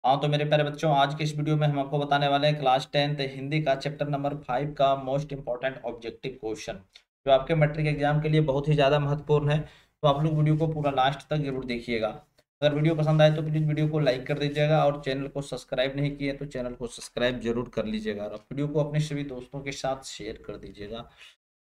हाँ तो मेरे प्यारे बच्चों, आज के इस वीडियो में हम आपको बताने वाले हैं क्लास 10th हिंदी का चैप्टर नंबर 5 का मोस्ट इंपॉर्टेंट ऑब्जेक्टिव क्वेश्चन, जो आपके मैट्रिक एग्जाम के लिए बहुत ही ज़्यादा महत्वपूर्ण है। तो आप लोग वीडियो को पूरा लास्ट तक जरूर देखिएगा। अगर वीडियो पसंद आए तो प्लीज़ वीडियो को लाइक कर दीजिएगा, और चैनल को सब्सक्राइब नहीं किए तो चैनल को सब्सक्राइब जरूर कर लीजिएगा, और वीडियो को अपने सभी दोस्तों के साथ शेयर कर दीजिएगा।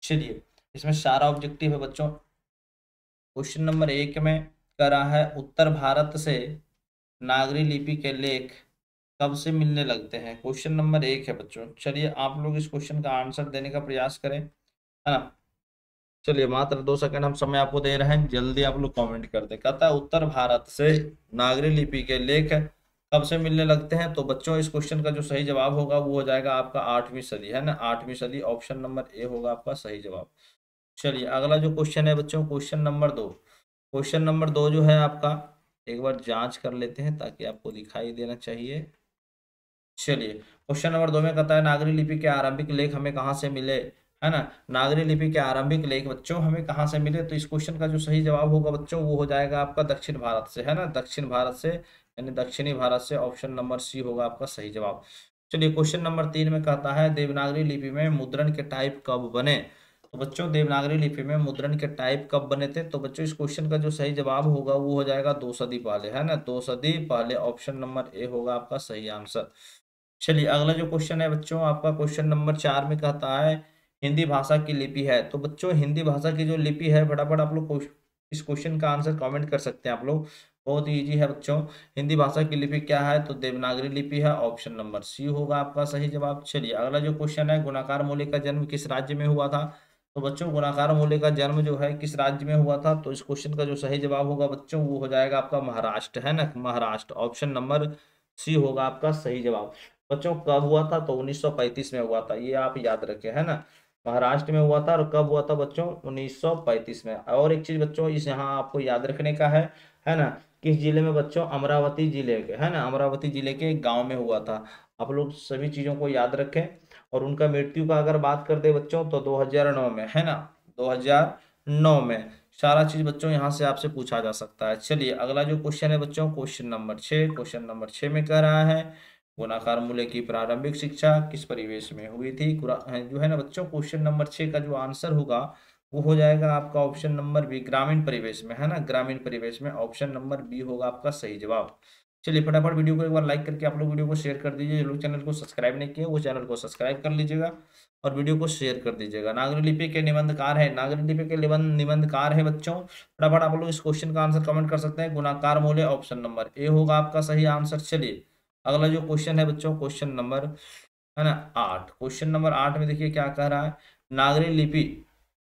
चलिए, इसमें सारा ऑब्जेक्टिव है बच्चों। क्वेश्चन नंबर 1 में करा है, उत्तर भारत से नागरी लिपि के लेख कब से मिलने लगते हैं। क्वेश्चन नंबर 1 है बच्चों। चलिए आप लोग इस क्वेश्चन का आंसर देने का प्रयास करें, है ना। चलिए मात्र 2 सेकंड हम समय आपको दे रहे हैं, जल्दी आप लोग कमेंट कर दे। कहता है उत्तर भारत से नागरी लिपि के लेख कब से मिलने लगते हैं। तो बच्चों इस क्वेश्चन का जो सही जवाब होगा वो हो जाएगा आपका 8वीं सदी, है ना। 8वीं सदी, ऑप्शन नंबर ए होगा आपका सही जवाब। चलिए अगला जो क्वेश्चन है बच्चों, क्वेश्चन नंबर 2। क्वेश्चन नंबर 2 जो है आपका, एक बार जांच कर लेते हैं ताकि आपको दिखाई देना चाहिए। चलिए क्वेश्चन नंबर 2 में कहता है, नागरी लिपि के आरंभिक लेख हमें कहाँ से मिले, है ना। नागरी लिपि के आरंभिक लेख बच्चों हमें कहाँ से मिले। तो इस क्वेश्चन का जो सही जवाब होगा बच्चों वो हो जाएगा आपका दक्षिण भारत से, है ना। दक्षिण भारत से यानी दक्षिणी भारत से, ऑप्शन नंबर सी होगा आपका सही जवाब। चलिए क्वेश्चन नंबर 3 में कहता है, देवनागरी लिपि में मुद्रण के टाइप कब बने। तो बच्चों देवनागरी लिपि में मुद्रण के टाइप कब बने थे। तो बच्चों इस क्वेश्चन का जो सही जवाब होगा वो हो जाएगा 2 सदी पहले, है ना। 2 सदी पहले, ऑप्शन नंबर ए होगा आपका सही आंसर। चलिए अगला जो क्वेश्चन है बच्चों आपका, क्वेश्चन नंबर 4 में कहता है, हिंदी भाषा की लिपि है। तो बच्चों हिंदी भाषा की जो लिपि है, फटाफट आप लोग इस क्वेश्चन का आंसर कमेंट कर सकते हैं आप लोग। बहुत ही इजी है बच्चों। हिंदी भाषा की लिपि क्या है, तो देवनागरी लिपि है, ऑप्शन नंबर सी होगा आपका सही जवाब। चलिए अगला जो क्वेश्चन है, गुणाकार मूल्य का जन्म किस राज्य में हुआ था। तो बच्चों गुणाकार मूल्य का जन्म जो है किस राज्य में हुआ था। तो इस क्वेश्चन का जो सही जवाब होगा बच्चों वो हो जाएगा आपका महाराष्ट्र, है ना। महाराष्ट्र, ऑप्शन नंबर सी होगा आपका सही जवाब। बच्चों कब हुआ था, तो 1935 में हुआ था, ये आप याद रखें, है ना। महाराष्ट्र में हुआ था, और कब हुआ था बच्चों, 1935 में। और एक चीज बच्चों इस यहाँ आपको याद रखने का है ना। किस जिले में बच्चों, अमरावती जिले के, है ना। अमरावती जिले के गांव में हुआ था। आप लोग सभी चीजों को याद रखें। और उनका मृत्यु का अगर बात करते बच्चों तो 2009 में, है ना। 2009 में सारा चीज बच्चों यहाँ से आपसे पूछा जा सकता है। चलिए अगला जो क्वेश्चन है बच्चों, क्वेश्चन नंबर 6। क्वेश्चन नंबर 6 में कह रहा है, गुणाकार मूल्य की प्रारंभिक शिक्षा किस परिवेश में हुई थी। जो है ना बच्चों, क्वेश्चन नंबर 6 का जो आंसर होगा वो हो जाएगा आपका ऑप्शन नंबर बी, ग्रामीण परिवेश में, है ना। ग्रामीण परिवेश में, ऑप्शन नंबर बी होगा आपका सही जवाब। चलिए फटाफट वीडियो को एक बार लाइक करके आप लोग वीडियो को शेयर कर दीजिए। जो लोग चैनल को सब्सक्राइब नहीं किए वो चैनल को सब्सक्राइब कर लीजिएगा, और वीडियो को शेयर कर दीजिएगा। नागरी लिपि के निबंधकार है, नागरी लिपि के निबंधकार है बच्चों। फटाफट आप लोग इस क्वेश्चन का आंसर कमेंट कर सकते हैं। गुणाकार मूल्य, ऑप्शन नंबर ए होगा आपका सही आंसर। चलिए अगला जो क्वेश्चन है बच्चों, क्वेश्चन नंबर, है ना, 8। क्वेश्चन नंबर 8 में देखिए क्या कह रहा है, नागरी लिपि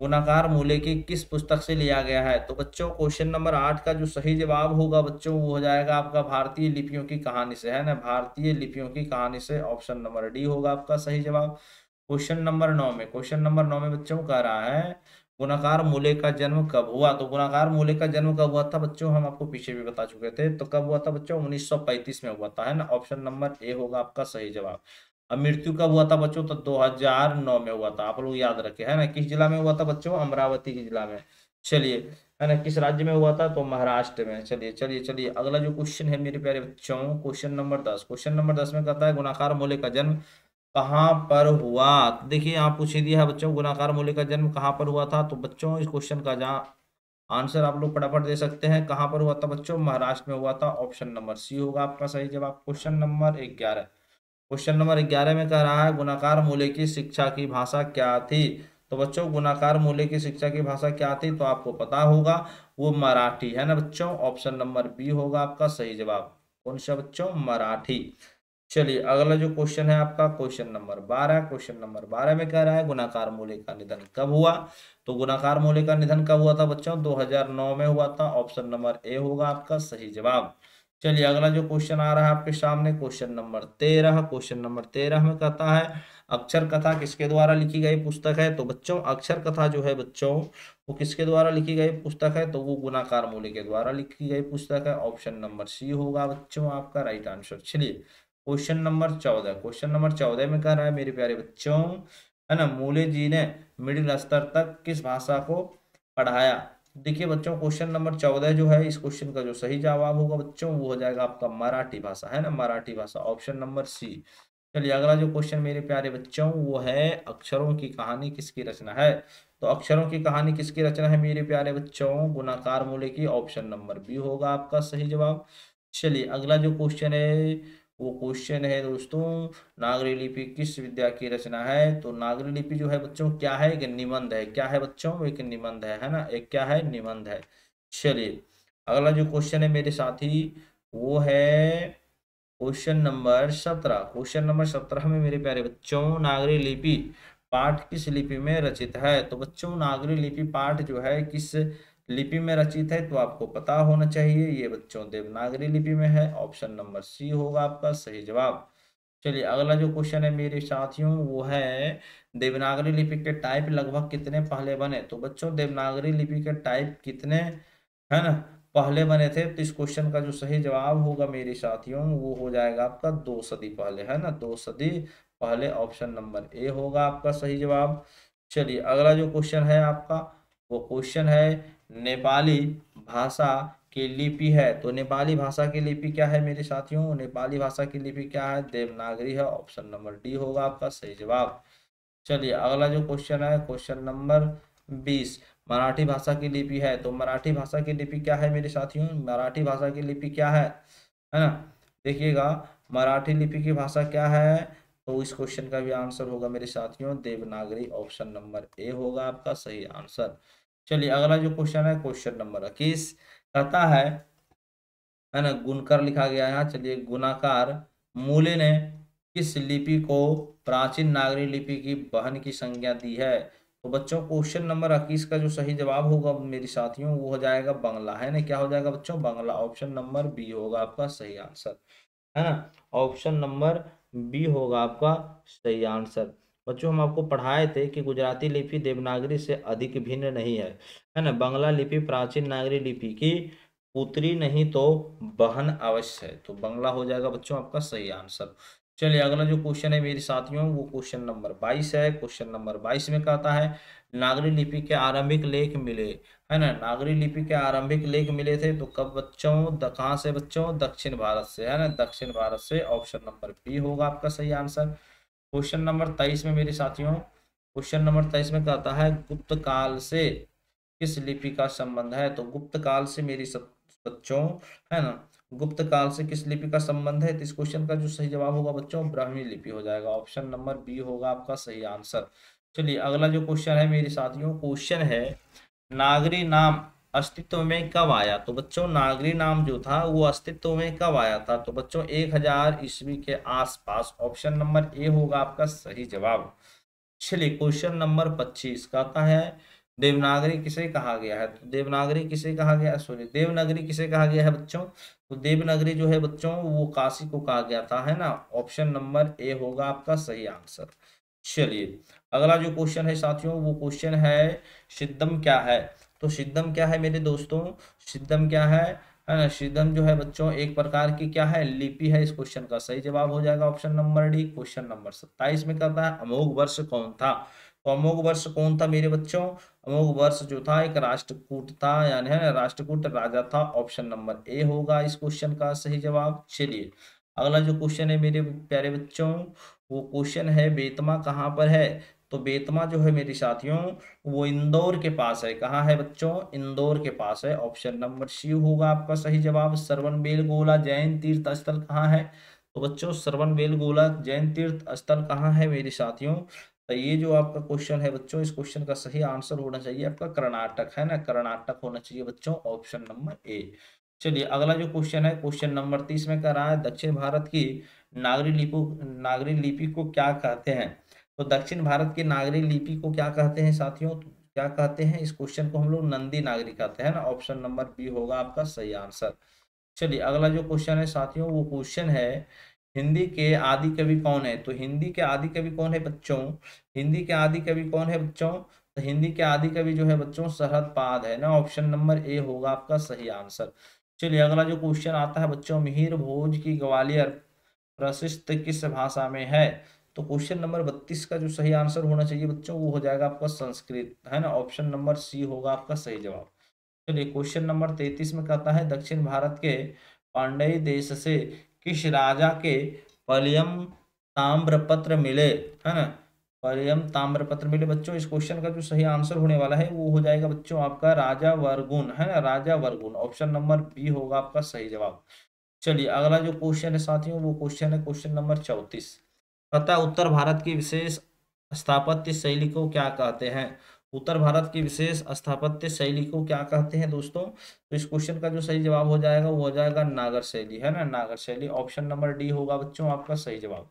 गुणाकार मूल्य की किस पुस्तक से लिया गया है। तो बच्चों क्वेश्चन नंबर 8 का जो सही जवाब होगा बच्चों वो हो जाएगा आपका भारतीय लिपियों की कहानी से, है ना। भारतीय लिपियों की कहानी से, ऑप्शन नंबर डी होगा आपका सही जवाब। क्वेश्चन नंबर 9 में, क्वेश्चन नंबर 9 में बच्चों कह रहा है, गुणाकार मूल्य का जन्म कब हुआ। तो गुणाकार मूल्य का जन्म कब हुआ था बच्चों, हम आपको पीछे भी बता चुके थे। तो कब हुआ था बच्चों, 1935 में हुआ था, है ना। ऑप्शन नंबर ए होगा आपका सही जवाब। अब मृत्यु कब हुआ था बच्चों, तो 2009 में हुआ था। आप लोग याद रखे, है ना। किस जिला में हुआ था बच्चों, अमरावती के जिला में। चलिए, है ना, किस राज्य में हुआ था, तो महाराष्ट्र में। चलिए चलिए चलिए अगला जो क्वेश्चन है मेरे प्यारे बच्चों, क्वेश्चन नंबर 10। क्वेश्चन नंबर 10 में कहता है, गुणाकार मूल्य का जन्म कहाँ पर हुआ। तो देखिए यहाँ पूछ ही दिया है बच्चों, गुणाकार मूल्य का जन्म कहाँ पर हुआ था। तो बच्चों इस क्वेश्चन का जहाँ आंसर आप लोग फटाफट दे सकते हैं, कहाँ पर हुआ था बच्चों, महाराष्ट्र में हुआ था, ऑप्शन नंबर सी होगा आपका सही जवाब। Question number 11। क्वेश्चन नंबर 11 में कह रहा है, गुणाकार मूल्य की शिक्षा की भाषा क्या थी। तो बच्चों गुणाकार मूल्य की शिक्षा की भाषा क्या थी, तो आपको पता होगा वो मराठी, है ना बच्चों। ऑप्शन नंबर बी होगा आपका सही जवाब। कौन सा बच्चों, मराठी। चलिए अगला जो क्वेश्चन है आपका, क्वेश्चन नंबर 12। क्वेश्चन नंबर 12 में कह रहा है, गुणाकार मूल्य का निधन कब हुआ। तो गुणाकार मूल्य का निधन कब हुआ था बच्चों, 2009 में हुआ था, ऑप्शन नंबर ए होगा आपका सही जवाब। चलिए अगला जो क्वेश्चन आ रहा है आपके सामने, क्वेश्चन नंबर 13। क्वेश्चन नंबर 13 में कहता है, अक्षर कथा किसके द्वारा लिखी गई पुस्तक है। तो बच्चों अक्षर कथा जो है बच्चों वो किसके द्वारा लिखी गई पुस्तक है, तो वो गुणाकार मूल्य के द्वारा लिखी गई पुस्तक है, ऑप्शन नंबर सी होगा बच्चों आपका राइट आंसर। चलिए क्वेश्चन नंबर 14। क्वेश्चन नंबर 14 में कह रहा है मेरे प्यारे बच्चों, है ना, मूले जी ने मिडिल स्तर तक किस भाषा को पढ़ाया। देखिए बच्चों क्वेश्चन नंबर 14 जो है, इस क्वेश्चन का जो सही जवाब होगा बच्चों वो हो जाएगा आपका मराठी भाषा, है ना, मराठी भाषा, ऑप्शन नंबर सी। चलिए अगला जो क्वेश्चन मेरे प्यारे बच्चों वो है अक्षरों की कहानी किसकी रचना है। तो अक्षरों की कहानी किसकी रचना है मेरे प्यारे बच्चों, गुणाकार मूल्य की, ऑप्शन नंबर बी होगा आपका सही जवाब। चलिए अगला जो क्वेश्चन है वो क्वेश्चन है दोस्तों, नागरी लिपि किस विद्या की रचना है। तो नागरी लिपि जो है बच्चों क्या है, एक निबंध है, क्या है बच्चों, एक निबंध है ना, एक क्या है, निबंध है। चलिए अगला जो क्वेश्चन है मेरे साथी वो है क्वेश्चन नंबर 17। क्वेश्चन नंबर 17 में मेरे प्यारे बच्चों नागरी लिपि पाठ किस लिपि में रचित है। तो बच्चों नागरी लिपि पाठ जो है किस लिपि में रचित है, तो आपको पता होना चाहिए, ये बच्चों देवनागरी लिपि में है, ऑप्शन नंबर सी होगा आपका सही जवाब। चलिए अगला जो क्वेश्चन है मेरे साथियों वो है देवनागरी लिपि के टाइप लगभग कितने पहले बने। तो बच्चों देवनागरी लिपि के टाइप कितने, है ना, पहले बने थे। तो इस क्वेश्चन का जो सही जवाब होगा मेरे साथियों वो हो जाएगा आपका 2 सदी पहले, है ना, 2 सदी पहले, ऑप्शन नंबर ए होगा आपका सही जवाब। चलिए अगला जो क्वेश्चन है आपका वो क्वेश्चन है नेपाली भाषा की लिपि है। तो नेपाली भाषा की लिपि क्या है मेरे साथियों, नेपाली भाषा की लिपि क्या है, देवनागरी है, ऑप्शन नंबर डी होगा आपका सही जवाब। चलिए अगला जो क्वेश्चन है क्वेश्चन नंबर 20, मराठी भाषा की लिपि है। तो मराठी भाषा की लिपि क्या है मेरे साथियों, मराठी भाषा की लिपि क्या है ना, देखिएगा मराठी लिपि की भाषा क्या है। तो इस क्वेश्चन का भी आंसर होगा मेरे साथियों देवनागरी, ऑप्शन नंबर ए होगा आपका सही आंसर। चलिए अगला जो क्वेश्चन है क्वेश्चन नंबर 21 कहता है ना, गुणकर लिखा गया है यहाँ। चलिए गुणाकार मूल्य ने किस लिपि को प्राचीन नागरी लिपि की बहन की संज्ञा दी है। तो बच्चों क्वेश्चन नंबर 21 का जो सही जवाब होगा मेरे साथियों वो हो जाएगा बंगला, है ना, क्या हो जाएगा बच्चों, बंगला, ऑप्शन नंबर बी होगा आपका सही आंसर, है ना, ऑप्शन नंबर बी होगा आपका सही आंसर। बच्चों हम आपको पढ़ाए थे कि गुजराती लिपि देवनागरी से अधिक भिन्न नहीं है ना, बांग्ला लिपि प्राचीन नागरी लिपि की पुत्री नहीं तो बहन अवश्य है। तो बांग्ला हो जाएगा बच्चों आपका सही आंसर। चलिए अगला जो क्वेश्चन है मेरे साथियों वो क्वेश्चन नंबर 22 है। क्वेश्चन नंबर 22 में कहता है नागरी लिपि के आरंभिक लेख मिले, है ना, नागरी लिपि के आरंभिक लेख मिले थे तो कब बच्चों, कहाँ से बच्चों, दक्षिण भारत से, है ना, दक्षिण भारत से, ऑप्शन नंबर बी होगा आपका सही आंसर। क्वेश्चन नंबर 23 में मेरे साथियों क्वेश्चन नंबर 23 में कहता है गुप्त काल से किस लिपि का संबंध है। तो गुप्त काल से मेरी सब बच्चों, है ना, गुप्त काल से किस लिपि का संबंध है। तो इस क्वेश्चन का जो सही जवाब होगा बच्चों ब्राह्मी लिपि हो जाएगा, ऑप्शन नंबर बी होगा आपका सही आंसर। चलिए अगला जो क्वेश्चन है मेरे साथियों क्वेश्चन है नागरी नाम अस्तित्व में कब आया। तो बच्चों नागरी नाम जो था वो अस्तित्व में कब आया था। तो बच्चों 1000 ईस्वी के आसपास, ऑप्शन नंबर ए होगा आपका सही जवाब। चलिए क्वेश्चन नंबर 25 कहता है देवनागरी किसे कहा गया है। तो देवनागरी किसे कहा गया है, सॉरी देवनागरी किसे कहा गया है बच्चों। तो देवनागरी जो है बच्चों वो काशी को कहा गया था, है ना, ऑप्शन नंबर ए होगा आपका सही आंसर। चलिए अगला जो क्वेश्चन है साथियों वो क्वेश्चन है सिद्धम क्या है। तो सिद्धम क्या है मेरे दोस्तों, सिद्धम क्या है ना, सिद्धम जो है बच्चों एक प्रकार की क्या है, लिपि है। इस क्वेश्चन का सही जवाब हो जाएगा option number D. Question number 27 में कहता है अमोघ वर्ष कौन था। तो अमोघ वर्ष कौन था मेरे बच्चों, अमोघ वर्ष जो था एक राष्ट्रकूट था, यानी है ना राष्ट्रकूट राजा था, ऑप्शन नंबर ए होगा इस क्वेश्चन का सही जवाब। चलिए अगला जो क्वेश्चन है मेरे प्यारे बच्चों वो क्वेश्चन है बेतमा कहाँ पर है। तो बेतमा जो है मेरे साथियों वो इंदौर के पास है, कहाँ है बच्चों, इंदौर के पास है, ऑप्शन नंबर सी होगा आपका सही जवाब। श्रवण बेलगोला जैन तीर्थ स्थल कहाँ है। तो बच्चों श्रवण बेलगोला जैन तीर्थ स्थल कहाँ है मेरे साथियों। तो ये जो आपका क्वेश्चन है बच्चों इस क्वेश्चन का सही आंसर होना चाहिए आपका कर्नाटक, है ना, कर्नाटक होना चाहिए बच्चों, ऑप्शन नंबर ए। चलिए अगला जो क्वेश्चन है क्वेश्चन नंबर 30 में कह रहा है दक्षिण भारत की नागरी लिपि को क्या कहते हैं। तो दक्षिण भारत की नागरी लिपि को क्या कहते हैं साथियों, तो क्या कहते हैं, इस क्वेश्चन को हम लोग नंदी नागरी कहते हैं ना, ऑप्शन नंबर बी होगा आपका सही आंसर। चलिए अगला जो क्वेश्चन है साथियों वो क्वेश्चन है हिंदी के आदि कवि कौन है। तो हिंदी के आदि कवि कौन है बच्चों, हिंदी के आदि कवि कौन है बच्चों। तो हिंदी के आदि कवि जो है बच्चों सरहद पाद है ना, ऑप्शन नंबर ए होगा आपका सही आंसर। चलिए अगला जो क्वेश्चन आता है बच्चों मिहिर भोज की ग्वालियर प्रशिस्त किस भाषा में है। तो क्वेश्चन नंबर 32 का जो सही आंसर होना चाहिए बच्चों वो हो जाएगा आपका संस्कृत, है ना, ऑप्शन नंबर सी होगा आपका सही जवाब। चलिए क्वेश्चन नंबर 33 में कहता है दक्षिण भारत के पांड्य देश से किस राजा के पलियम ताम्रपत्र मिले, है ना, पलियम ताम्रपत्र मिले। बच्चों इस क्वेश्चन का जो सही आंसर होने वाला है वो हो जाएगा बच्चों आपका राजा वर्गुन, है ना, राजा वर्गुन। ऑप्शन नंबर बी होगा आपका सही जवाब। चलिए अगला जो क्वेश्चन है साथियों वो क्वेश्चन है क्वेश्चन नंबर 34। पता उत्तर भारत की विशेष स्थापत्य शैली को क्या कहते हैं। उत्तर भारत की विशेष स्थापत्य शैली को क्या कहते हैं दोस्तों। तो इस क्वेश्चन का जो सही जवाब हो जाएगा वो हो जाएगा नागर शैली, है ना, नागर शैली। ऑप्शन नंबर डी होगा बच्चों आपका सही जवाब।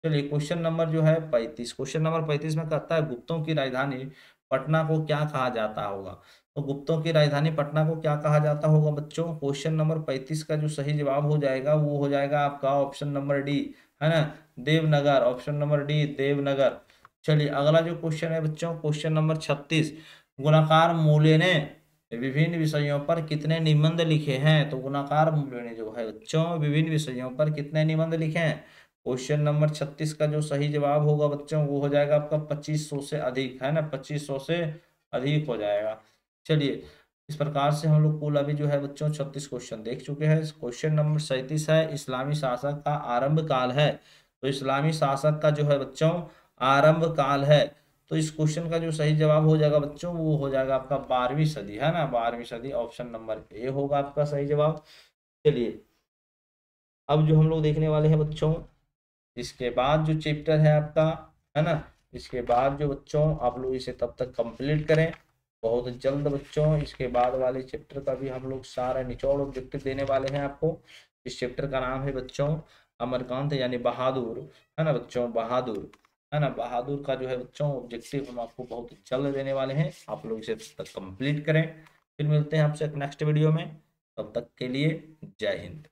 चलिए क्वेश्चन नंबर जो है 35, क्वेश्चन नंबर 35 में कहता है गुप्तों की राजधानी पटना को क्या कहा जाता होगा। तो गुप्तों की राजधानी पटना को क्या कहा जाता होगा बच्चों। क्वेश्चन नंबर 35 का जो सही जवाब हो जाएगा वो हो जाएगा आपका ऑप्शन नंबर डी, है ना, Devnagar. Option number D Devnagar. चलिए अगला जो क्वेश्चन है बच्चों क्वेश्चन नंबर 36। गुणाकार मूल्य ने विभिन्न विषयों पर कितने निबंध लिखे हैं। तो गुणाकार मूल्य ने जो है बच्चों विभिन्न विषयों पर कितने निबंध लिखे हैं। क्वेश्चन नंबर 36 का जो सही जवाब होगा बच्चों वो हो जाएगा आपका 2500 से अधिक, है ना, 2500 से अधिक हो जाएगा। चलिए इस प्रकार से हम लोग कुल अभी जो है बच्चों 36 क्वेश्चन देख चुके हैं। क्वेश्चन नंबर 37 है इस्लामी शासक का आरंभ काल है। तो इस्लामी शासक का जो है बच्चों आरंभ काल है। तो इस क्वेश्चन का जो सही जवाब हो जाएगा बच्चों वो हो जाएगा आपका 12वीं सदी, है ना, 12वीं सदी। ऑप्शन नंबर ए होगा आपका सही जवाब। चलिए अब जो हम लोग देखने वाले हैं बच्चों इसके बाद जो चैप्टर है आपका, है ना, इसके बाद जो बच्चों आप लोग इसे तब तक कंप्लीट करें बहुत जल्द बच्चों। इसके बाद वाले चैप्टर का भी हम लोग सारा निचोड़ ऑब्जेक्टिव देने वाले हैं आपको। इस चैप्टर का नाम है बच्चों अमरकांत यानी बहादुर, है ना बच्चों, बहादुर, है ना, बहादुर का जो है बच्चों ऑब्जेक्टिव हम आपको बहुत जल्द देने वाले हैं। आप लोग इसे तब तक कंप्लीट करें। फिर मिलते हैं आपसे नेक्स्ट वीडियो में, तब तक के लिए जय हिंद।